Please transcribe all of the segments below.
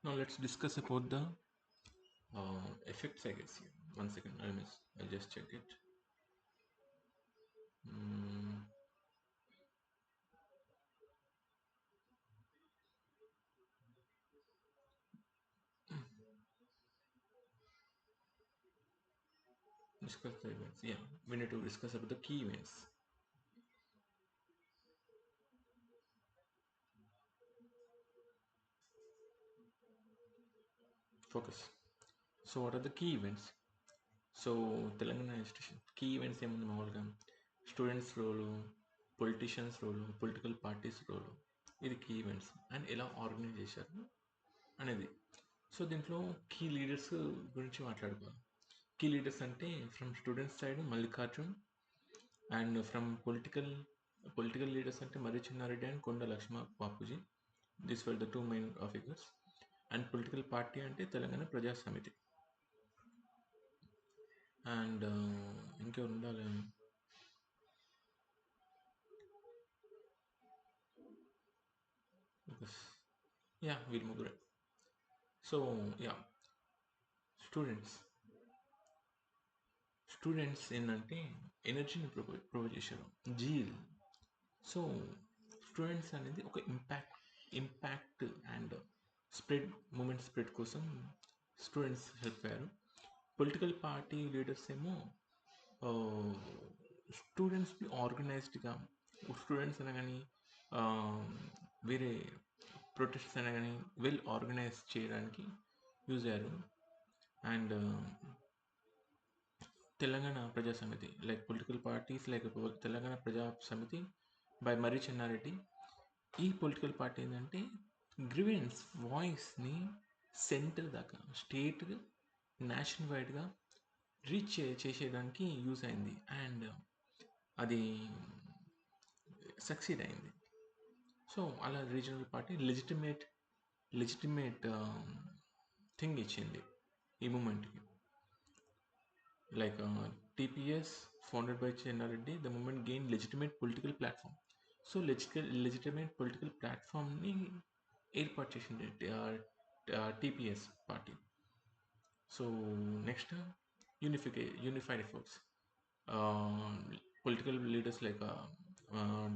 Now let's discuss about the effects. I guess here. 1 second. I'll just check it. Mm, discuss the events. Yeah, we need to discuss about the key events. Focus. So what are the key events? So Telangana education key events ఏముంది మామూలుగా students role, politicians role, political parties role, ఇది key events and ఎలా organise చేశారు అనేది. So దీంట్లో key leaders గురించి మాట్లాడుకోవాలి. Key leaders అంటే from students side Mallikarjun, and from political leaders అంటే Marri Chennareddy and Konda Lakshma Bapuji. This were the two main figures. And political party అంటే తెలంగాణ ప్రజా సమితి. అండ్ ఇంకెవరు ఉండాలి? యా వీళ్ళు ముగ్గురే. సో యా స్టూడెంట్స్ స్టూడెంట్స్ ఏంటంటే ఎనర్జీని ప్రొవైడ్ చేశారు, జీల్. సో స్టూడెంట్స్ అనేది ఒక ఇంపాక్ట్ అండ్ మూమెంట్ స్ప్రెడ్ కోసం స్టూడెంట్స్ హెల్ప్ అయ్యారు. పొలిటికల్ పార్టీ లీడర్స్ ఏమో స్టూడెంట్స్ని ఆర్గనైజ్డ్గా, స్టూడెంట్స్ అనగాని వేరే ప్రొటెస్ట్స్ అనగాని వెల్ ఆర్గనైజ్ చేయడానికి యూజ్ అయ్యారు. అండ్ తెలంగాణ ప్రజా సమితి like political parties like Telangana ప్రజా సమితి బై మర్రి చెన్నారెడ్డి. ఈ పొలిటికల్ పార్టీ ఏంటంటే గ్రీవెన్స్ వాయిస్ని సెంటర్ దాకా, స్టేట్, నేషనల్ వైడ్గా రీచ్ చేసేయడానికి యూజ్ అయింది. అండ్ అది సక్సీడ్ అయింది. సో అలా రీజనల్ పార్టీ లెజిటిమేట్ థింగ్ ఇచ్చింది ఈ మూమెంట్కి. Like TPS, founded by Chennareddy, the movement gained legitimate political platform. So legitimate political platform ni ఏర్పాటు చేసింది TPS party. So next unified efforts. Political leaders like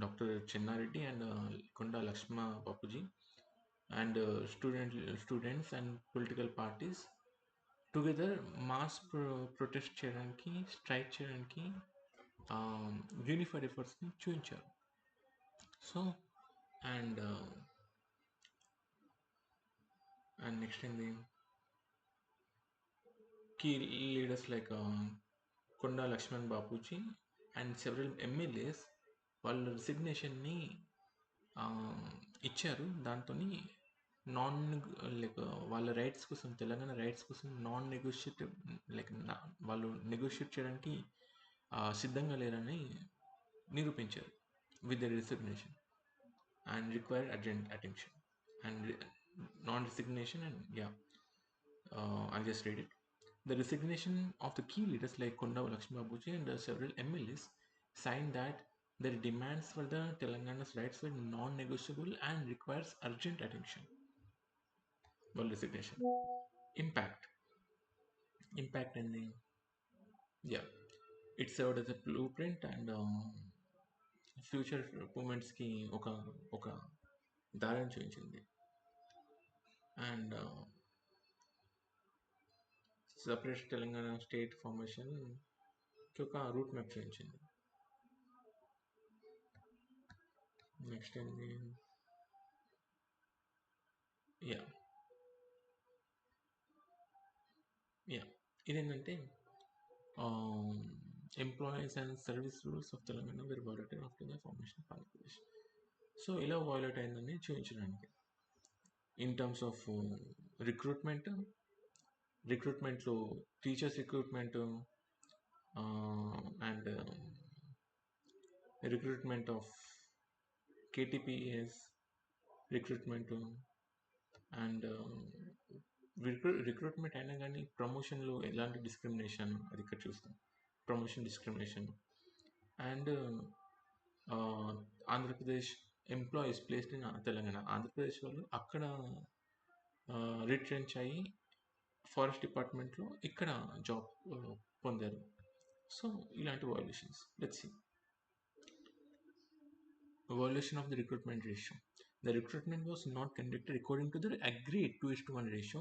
doctor Chennareddy and Konda Lakshma Bapuji and students and political parties together mass protest చేయడానికి, strike చేయడానికి unified ఎఫర్ట్స్ని చూపించారు. So and next ఏంది, key leaders like Konda Laxman Bapuji and several MLAs వాళ్ళ రిసిగ్నేషన్ని ఇచ్చారు. దాంతో నాన్ లైక్ వాళ్ళ రైట్స్ కోసం, తెలంగాణ రైట్స్ కోసం నాన్ నెగోషియేటివ్ లైక్ వాళ్ళు నెగోషియేట్ చేయడానికి సిద్ధంగా లేరని నిరూపించారు with the resignation and required urgent attention and non-resignation. And yeah, I'll just read it. The resignation of the key leaders like Konda Lakshmi Babuji and several MLAs signed that their demands for the Telangana's rights were non-negotiable and requires urgent attention. Well, resignation. Impact in the, yeah, it served as a blueprint and future మూమెంట్స్కి ఒక దారిని చూపించింది. And separate Telangana state ఫార్మేషన్కి ఒక route map చూపించింది. Next ఏంది, yeah ఇదేంటంటే employees and service rules of Telangana were violated after the formation of Andhra Pradesh. So ఇలా వయోలేట్ అయిందని చూపించడానికి ఇన్ టర్మ్స్ ఆఫ్ రిక్రూట్మెంట్లో teachers recruitment and recruitment of KTPS recruitment and recruitment అయినా కానీ ప్రమోషన్లో ఎలాంటి డిస్క్రిమినేషన్ అది ఇక్కడ చూస్తాం. Promotion discrimination and Andhra Pradesh employees placed in Telangana, Andhra Pradesh వాళ్ళు అక్కడ రిట్రెంచ్ అయ్యి ఫారెస్ట్ డిపార్ట్మెంట్లో ఇక్కడ జాబ్ పొందారు. సో ఇలాంటి valuations. Let's see evaluation of the recruitment ratio. The recruitment was not conducted according to the agreed 2:1 ratio,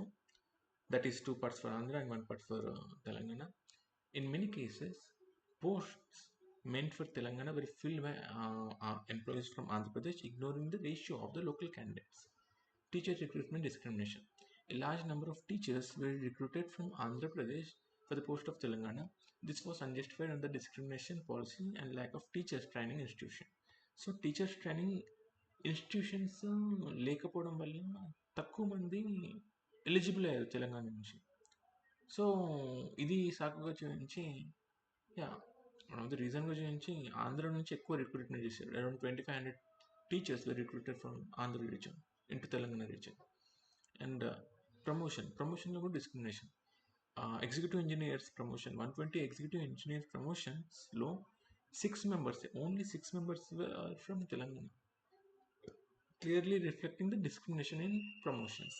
that is 2 parts for Andhra and 1 part for Telangana. In many cases, posts meant for Telangana were filled by employees from Andhra Pradesh, ignoring the ratio of the local candidates. Teacher recruitment discrimination. A large number of teachers were recruited from Andhra Pradesh for the post of Telangana. This was unjustified under discrimination policy and lack of teachers training institution. So teachers training institutions లేకపోవడం వల్ల తక్కువ మంది eligible అయ్యారు తెలంగాణ నుంచి. So ఇది సాకుగా చూపించి one of the రీజన్గా చూపించి ఆంధ్ర నుంచి ఎక్కువ రిక్రూట్మెంట్ చేశారు. Around 2500 teachers were recruited from Andhra region into Telangana region. And ప్రమోషన్లో కూడా discrimination. Executive engineers promotion 120 executive engineers ప్రమోషన్స్లో 6 members, only 6 members are from Telangana, clearly reflecting the discrimination in promotions.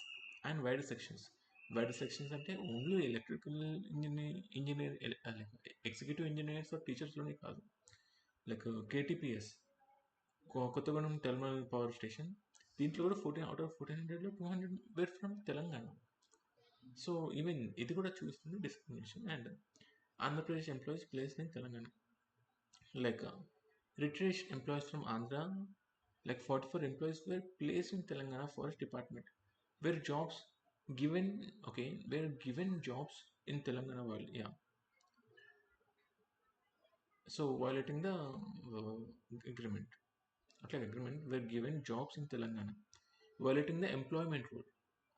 And wider sections. Wider sections అంటే only electrical engineer executive engineers or టీచర్స్లోనే కాదు. Like KTPS Kothagudem thermal power station, దీంట్లో కూడా 14/1400లో 200 were from Telangana. So even ఇది కూడా చూపిస్తుంది discrimination. And Andhra Pradesh employees placed in Telangana, like retired employees from Andhra, like 44 employees were placed in Telangana Forest Department, where jobs were given jobs in Telangana world. So violating the agreement. Agreement were given jobs in Telangana, violating the employment rule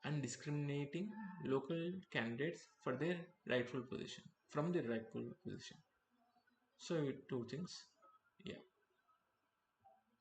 and discriminating local candidates for their rightful position from their rightful position. So 2 things.